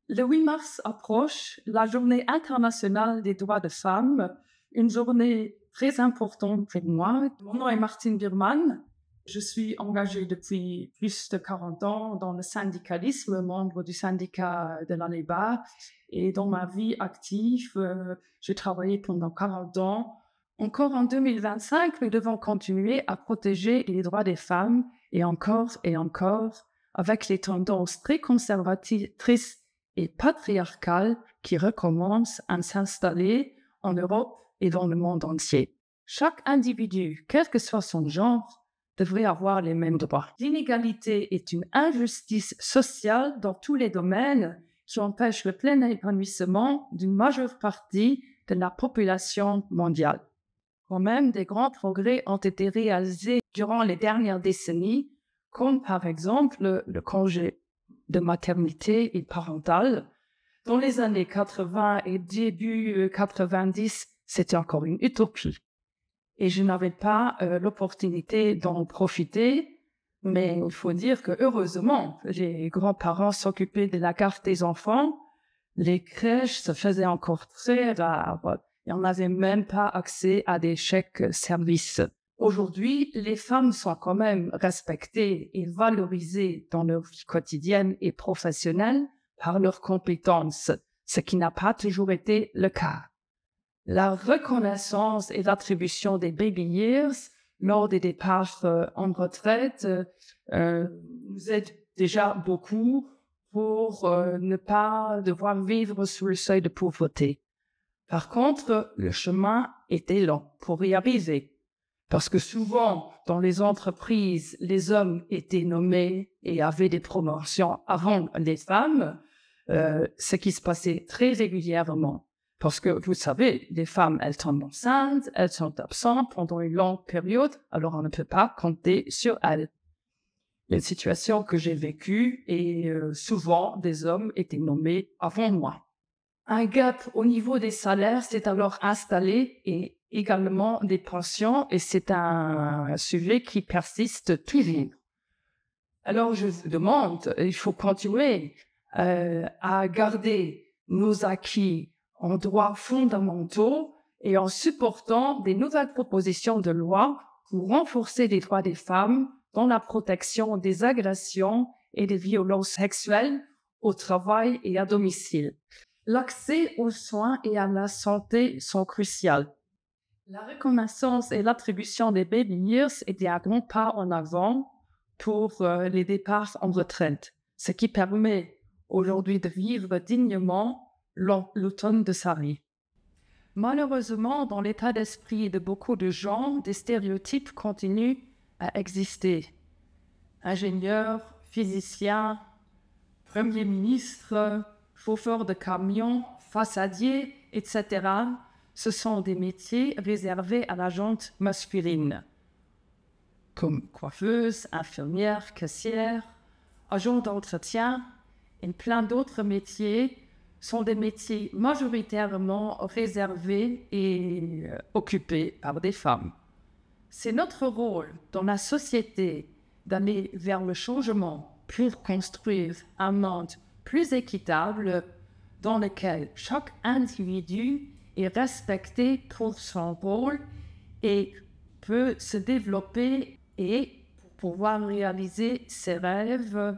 Le 8 mars approche, la journée internationale des droits des femmes, une journée très importante pour moi. Mon nom est Martine Birman. Je suis engagée depuis plus de 40 ans dans le syndicalisme, membre du syndicat de la LEBA. Et dans ma vie active, j'ai travaillé pendant 40 ans. Encore en 2025, nous devons continuer à protéger les droits des femmes et encore, avec les tendances très conservatrices et patriarcale qui recommence à s'installer en Europe et dans le monde entier. Chaque individu, quel que soit son genre, devrait avoir les mêmes droits. L'inégalité est une injustice sociale dans tous les domaines qui empêche le plein épanouissement d'une majeure partie de la population mondiale. Quand même, des grands progrès ont été réalisés durant les dernières décennies, comme par exemple le congé de maternité et parentale. Dans les années 80 et début 90, c'était encore une utopie. Et je n'avais pas l'opportunité d'en profiter, mais il faut dire que heureusement, les grands-parents s'occupaient de la garde des enfants. Les crèches se faisaient encore très rares et on n'avait même pas accès à des chèques services. Aujourd'hui, les femmes sont quand même respectées et valorisées dans leur vie quotidienne et professionnelle par leurs compétences, ce qui n'a pas toujours été le cas. La reconnaissance et l'attribution des baby years lors des départs en retraite nous aide déjà beaucoup pour ne pas devoir vivre sous le seuil de pauvreté. Par contre, le chemin était long pour y arriver. Parce que souvent, dans les entreprises, les hommes étaient nommés et avaient des promotions avant les femmes, ce qui se passait très régulièrement. Parce que, vous savez, les femmes, elles tombent enceintes, elles sont absentes pendant une longue période, alors on ne peut pas compter sur elles. Une situation que j'ai vécue et souvent, des hommes étaient nommés avant moi. Un gap au niveau des salaires s'est alors installé et également des pensions, et c'est un sujet qui persiste toujours. Alors je vous demande, il faut continuer à garder nos acquis en droits fondamentaux et en supportant des nouvelles propositions de loi pour renforcer les droits des femmes dans la protection des agressions et des violences sexuelles au travail et à domicile. L'accès aux soins et à la santé sont cruciaux. La reconnaissance et l'attribution des baby years étaient un grand pas en avant pour les départs en retraite, ce qui permet aujourd'hui de vivre dignement l'automne de sa vie. Malheureusement, dans l'état d'esprit de beaucoup de gens, des stéréotypes continuent à exister. Ingénieurs, physiciens, premier ministre, chauffeurs de camions, façadiers, etc. Ce sont des métiers réservés à la gente masculine, comme coiffeuse, infirmière, caissière, agent d'entretien et plein d'autres métiers sont des métiers majoritairement réservés et occupés par des femmes. C'est notre rôle dans la société d'aller vers le changement pour construire un monde plus équitable dans lequel chaque individu est respecté pour son rôle et peut se développer et pour pouvoir réaliser ses rêves